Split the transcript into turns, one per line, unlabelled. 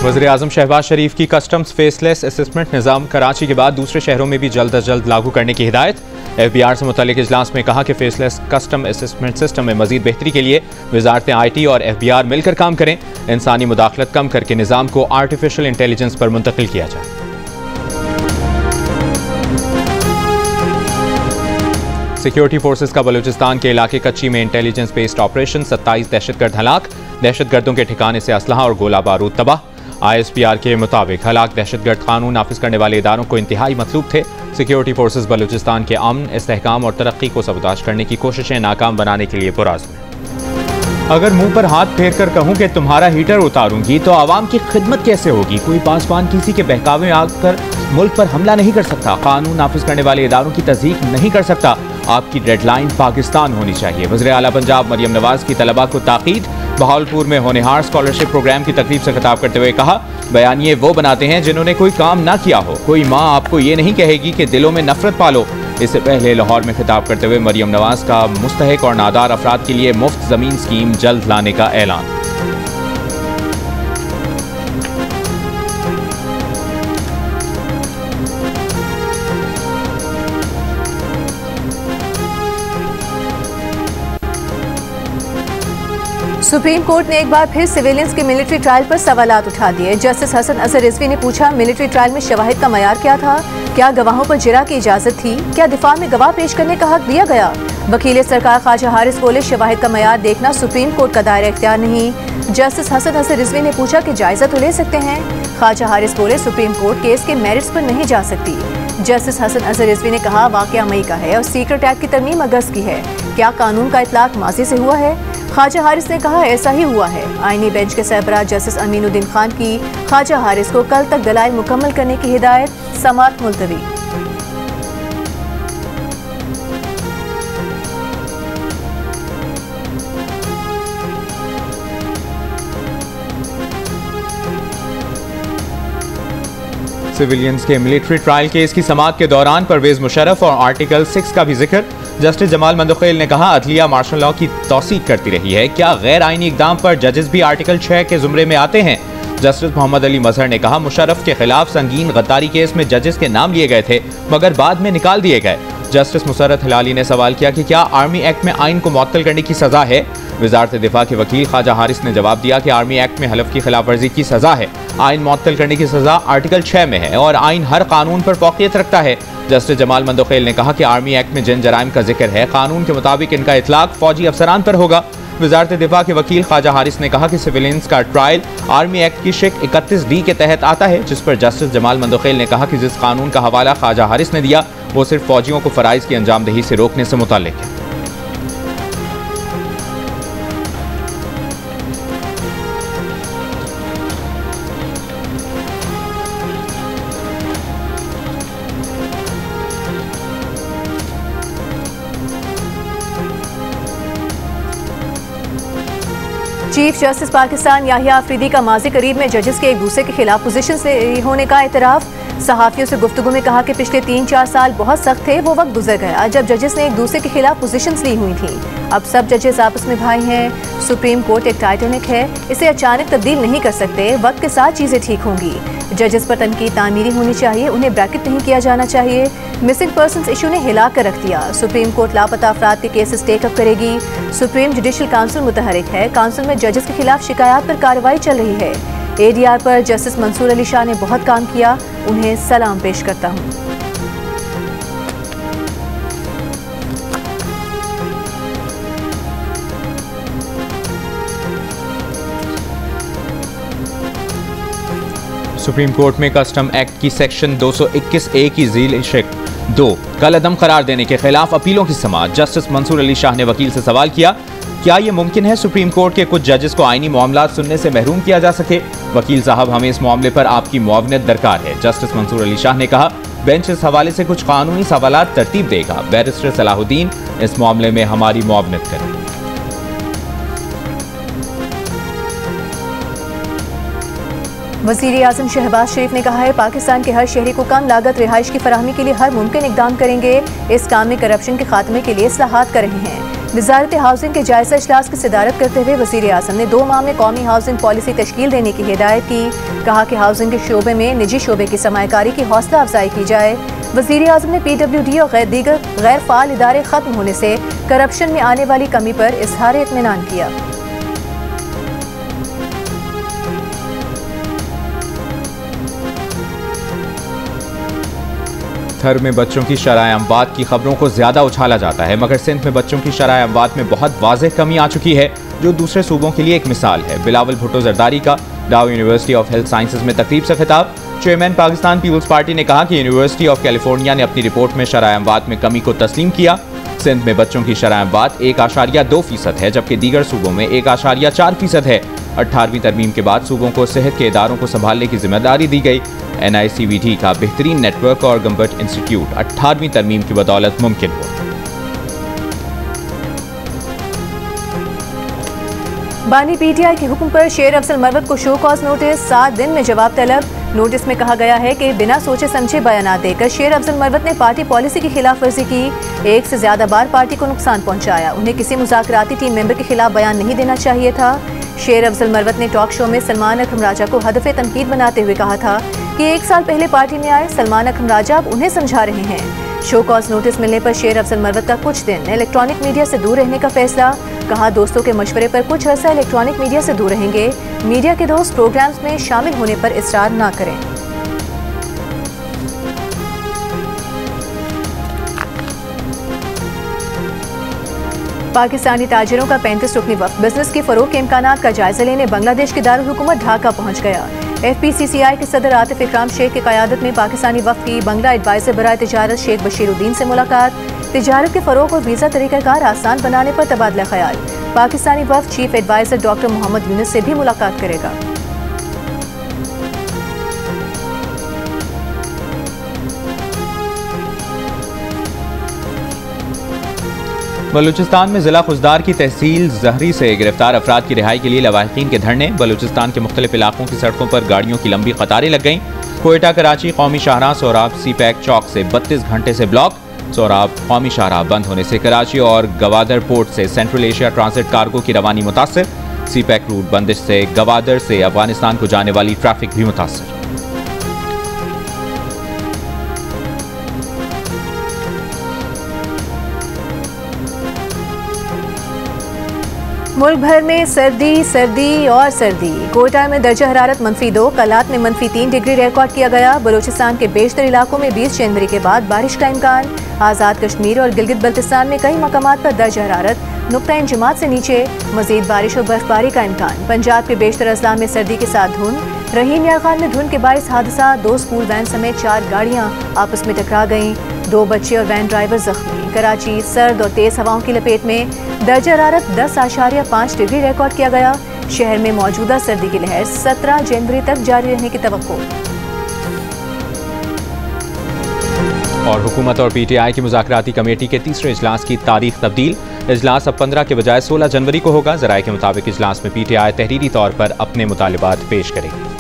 वज़ीर-ए-आज़म शहबाज शरीफ की customs faceless assessment निज़ाम कराची के बाद दूसरे शहरों में भी जल्द अज जल्द लागू करने की हिदायत। FBR से मुतल्लिक इजलास में कहा कि फेसलेस कस्टम असेसमेंट सिस्टम में मजीद बेहतरी के लिए वज़ारतें IT और FBR मिलकर काम करें। इंसानी मुदाखलत कम करके निज़ाम को आर्टिफिशियल इंटेलिजेंस पर मुंतकिल किया जाए। सिक्योरिटी फोर्सेस का बलूचिस्तान के इलाके कच्ची में इंटेलिजेंस बेस्ड ऑपरेशन, 27 दहशतगर्द हलाक, दहशतगर्दों के ठिकाने से असलहा और गोला बारूद तबाह। ISPR के मुताबिक हलाक दहशतगर्द कानून नाफिज करने वाले इदारों को इंतहाई मतलूब थे। सिक्योरिटी फोर्सेस बलूचिस्तान के अमन, इस्तेहकाम और तरक्की को सबूताज करने की कोशिशें नाकाम बनाने के लिए पुरअज़्म हैं। अगर मुंह पर हाथ फेर कर कहूं कि तुम्हारा हीटर उतारूंगी तो आवाम की खिदमत कैसे होगी? कोई पासवान किसी के बहकावे में आकर मुल्क पर हमला नहीं कर सकता, कानून नाफिज करने वाले इदारों की तस्दीक नहीं कर सकता। आपकी डेडलाइन पाकिस्तान होनी चाहिए। वज़ीर आला पंजाब मरियम नवाज की तलबा को ताकीद। बहावलपुर में होनहार स्कॉलरशिप प्रोग्राम की तकरीब से खिताब करते हुए कहा, बयानिए वो बनाते हैं जिन्होंने कोई काम ना किया हो। कोई माँ आपको ये नहीं कहेगी कि दिलों में नफरत पालो। इससे पहले लाहौर में खिताब करते हुए मरियम नवाज का मुस्तहिक और नादार अफराद के लिए मुफ्त ज़मीन स्कीम जल्द लाने का ऐलान।
सुप्रीम कोर्ट ने एक बार फिर सिविलियंस के मिलिट्री ट्रायल पर सवालात उठा दिए। जस्टिस हसन अजहर रिजवी ने पूछा, मिलिट्री ट्रायल में शवाहिद का मयार क्या था? क्या गवाहों पर जिरा की इजाजत थी? क्या दिफा में गवाह पेश करने का हक दिया गया? वकील सरकार ख्वाजा हारिस बोले, शवाहिद का मयार देखना सुप्रीम कोर्ट का दायरा इख्तियार नहीं। जस्टिस हसन अजहर रिजवी ने पूछा कि जायजा तो ले सकते हैं? ख्वाजा हारिस बोले, सुप्रीम कोर्ट केस के मेरिट्स पर नहीं जा सकती। जस्टिस हसन अजहर रिजवी ने कहा, वाकया मई का है और सीक्रेट एक्ट की तरमीम अगस्त की है। क्या कानून का इतलाक माजी से हुआ है? ख्वाजा हारिस ने कहा, ऐसा ही हुआ है। आईनी बेंच के सरबराह जस्टिस अमीनुद्दीन खान की ख्वाजा हारिस को कल तक दलाइल मुकम्मल करने की हिदायत, समाअत मुलतवी।
सिविलियंस के मिलिट्री ट्रायल केस की समाअत के दौरान परवेज मुशर्रफ और आर्टिकल 6 का भी जिक्र। जस्टिस जमाल मंदोखेल ने कहा, अदलिया मार्शल लॉ की तौसीक करती रही है। क्या गैर आईनी इकदाम पर जजेस भी आर्टिकल 6 के जुमरे में आते हैं? जस्टिस मोहम्मद अली मजहर ने कहा, मुशर्रफ के खिलाफ संगीन गद्दारी केस में जजेस के नाम लिए गए थे मगर बाद में निकाल दिए गए। जस्टिस मुसर्रत हिलाली ने सवाल किया कि क्या आर्मी एक्ट में आइन को मुअत्तल करने की सजा है? वजारत दिफा के वकील ख्वाजा हारिस ने जवाब दिया कि आर्मी एक्ट में हलफ की खिलाफ वर्जी की सजा है। आइन मुअत्तल करने की सजा आर्टिकल 6 में है और आइन हर कानून पर फौकियत रखता है। जस्टिस जमाल मंदोखेल ने कहा कि आर्मी एक्ट में जिन जराइम का जिक्र है, कानून के मुताबिक इनका इतलाक फौजी अफसरान पर होगा। वजारत दिफा के वकील ख्वाजा हारिस ने कहा कि सिविलियंस का ट्रायल आर्मी एक्ट की शिक 31D के तहत आता है, जिस पर जस्टिस जमाल मंदोखेल ने कहा कि जिस कानून का हवाला ख्वाजा हारिस ने दिया वो सिर्फ फौजियों को फराइज की अंजामदही से रोकने से मुताल्लिक है।
चीफ जस्टिस पाकिस्तान याहिया अफरीदी का माजी करीब में जजेस के एक दूसरे के खिलाफ पोजीशन से होने का एतराफ़। सहाफ़ियों से गुफ्तगू में कहा कि पिछले 3-4 साल बहुत सख्त थे, वो वक्त गुजर गया जब जजेस ने एक दूसरे के खिलाफ पोजीशंस ली हुई थी। अब सब जजेस आपस में भाई हैं। सुप्रीम कोर्ट एक टाइटैनिक है, इसे अचानक तब्दील नहीं कर सकते। वक्त के साथ चीज़ें ठीक होंगी। जजेस पर तनकीद तामीरी होनी चाहिए, उन्हें ब्रैकेट नहीं किया जाना चाहिए। मिसिंग पर्सन्स इशू ने हिला कर रख दिया। सुप्रीम कोर्ट लापता अफराद के केसेस टेकअप करेगी। सुप्रीम जुडिशल काउंसिल मुतहरिक है। काउंसिल में जजेस के खिलाफ शिकायत पर कार्रवाई चल रही है। ADR पर जस्टिस मंसूर अली शाह ने बहुत काम किया, उन्हें सलाम पेश करता हूँ।
सुप्रीम कोर्ट में कस्टम एक्ट की सेक्शन 221A की झील शिक 2 कल अदम करार देने के खिलाफ अपीलों की समाअत। जस्टिस मंसूर अली शाह ने वकील से सवाल किया, क्या ये मुमकिन है सुप्रीम कोर्ट के कुछ जजेस को आईनी मामलात सुनने से महरूम किया जा सके? वकील साहब, हमें इस मामले पर आपकी मुआवनत दरकार है। जस्टिस मंसूर अली शाह ने कहा, बेंच इस हवाले से कुछ कानूनी सवालात तरतीब देगा। बैरिस्टर सलाहुद्दीन इस मामले में हमारी मुआवनत करें।
वज़ीर आज़म शहबाज शरीफ ने कहा है, पाकिस्तान के हर शहरी को कम लागत रिहाइश की फराहमी के लिए हर मुमकिन इकदाम करेंगे। इस काम में करप्शन के खात्मे के लिए इस्लाहात कर रहे हैं। वजारत हाउसिंग के जायजा इजलास की सदारत करते हुए वज़ीर आज़म ने 2 माह में कौमी हाउसिंग पॉलिसी तश्कील देने की हिदायत की। कहा कि हाउसिंग के शोबे में निजी शोबे की सरमायाकारी की हौसला अफजाई की जाए। वज़ीर आज़म ने PWD और दीगर गैर फाल इदारे खत्म होने से करप्शन में आने वाली कमी पर इजहार इत्मीनान किया।
थर में बच्चों की शरह अमवात की खबरों को ज्यादा उछाला जाता है, मगर सिंध में बच्चों की शरह अमवात में बहुत वाज़ेह कमी आ चुकी है, जो दूसरे सूबों के लिए एक मिसाल है। बिलावल भुट्टो जरदारी का डाउ यूनिवर्सिटी ऑफ हेल्थ साइंसेज में तकरीब से खिताब। चेयरमैन पाकिस्तान पीपल्स पार्टी ने कहा कि यूनिवर्सिटी ऑफ कैलिफोर्निया ने अपनी रिपोर्ट में शरह अमवात में कमी को तस्लीम किया। सिंध में बच्चों की शरह अमवात 1.2% है, जबकि दीगर सूबों में 1.4% है। 18वीं तरमीम के बाद सूबों को सेहत के इदारों को संभालने की जिम्मेदारी दी गई। NICVD का बेहतरीन नेटवर्क और गम्बट इंस्टीट्यूट 18वीं तरमीम की बदौलत मुमकिन हुआ।
बानी PTI के हुक्म पर शेर अफजल मरवत को शो कॉज नोटिस, 7 दिन में जवाब तलब। नोटिस में कहा गया है कि बिना सोचे समझे बयान देकर शेर अफजल मरवत ने पार्टी पॉलिसी की खिलाफ वर्जी की, 1 से ज्यादा बार पार्टी को नुकसान पहुंचाया। उन्हें किसी मुज़ाकराती टीम मेंबर के खिलाफ बयान नहीं देना चाहिए था। शेर अफजल मरवत ने टॉक शो में सलमान अकरम राजा को हदफ़े तनकीद बनाते हुए कहा था कि 1 साल पहले पार्टी में आए सलमान अकरम राजा अब उन्हें समझा रहे हैं। शो कॉज नोटिस मिलने पर शेर अफजल मरवत का कुछ दिन इलेक्ट्रॉनिक मीडिया से दूर रहने का फैसला। कहा दोस्तों के मशवरे पर कुछ अर्सा इलेक्ट्रॉनिक मीडिया से दूर रहेंगे। मीडिया के दोस्त प्रोग्राम्स में शामिल होने पर इसरार ना करें। पाकिस्तानी ताजिरों का 35 रुकनी वक्त बिजनेस के फरोग के इम्कानात का जायजा लेने बांग्लादेश की दारुल हुकूमत ढाका पहुंच गया। FPCCI के सदर आतिफ इकराम शेख की क़यादत में पाकिस्तानी वफ़द की बंगला एडवाइज़र बराए तिजारत शेख बशीरुद्दीन से मुलाकात। तिजारत के फ़रोग और वीज़ा तरीक़ाकार आसान बनाने पर तबादला ख्याल। पाकिस्तानी वफ़द chief adviser doctor Mohammad Yunus से भी मुलाकात करेगा।
बलूचिस्तान में जिला खुजदार की तहसील जहरी से गिरफ्तार अफराद की रिहाई के लिए लवाहिकीन के धरने। बलूचिस्तान के मुख्तलिफ इलाकों की सड़कों पर गाड़ियों की लंबी कतारें लग गईं। कोयटा कराची कौमी शाहराह सोराब सीपैक चौक से 32 घंटे से ब्लॉक। सोराब कौमी शाहराह बंद होने से कराची और गवादर पोर्ट से सेंट्रल एशिया ट्रांसिट कार्गो की रवानी मुतासर। सीपैक रूट बंदिश से गवादर से अफगानिस्तान को जाने वाली ट्रैफिक भी मुतासर।
मुल्क भर में सर्दी सर्दी और सर्दी। कोयटा में दर्जा हरारत -2, कलात में -3 डिग्री रिकॉर्ड किया गया। बलूचिस्तान के बेशतर इलाकों में 20 जनवरी के बाद बारिश का इम्कान। आज़ाद कश्मीर और गिलगित बल्तिस्तान में कई मकामात पर दर्जा हरारत नुक्ता इंजमात से नीचे। मजीद बारिश और बर्फबारी का इम्कान। पंजाब के बेशतर अजला में सर्दी के साथ धुंध। रहीम यार खान में धुंध के बाइस हादसा, 2 स्कूल वैन समेत 4 गाड़ियाँ आपस में टकरा गईं। 2 बच्चे और वैन ड्राइवर जख्मी। कराची सर्द और तेज हवाओं की लपेट में दर्जा हरारत 10.5 डिग्री रिकॉर्ड किया गया। शहर में मौजूदा सर्दी की लहर 17 जनवरी तक जारी रहने की तवक्को।
और हुकूमत और PTI की मुज़ाकराती कमेटी के तीसरे इजलास की तारीख तब्दील। इजलास अब 15 के बजाय 16 जनवरी को होगा। ज़राए के मुताबिक इजलास में PTI तहरीरी तौर पर अपने मुतालिबात पेश करेगी।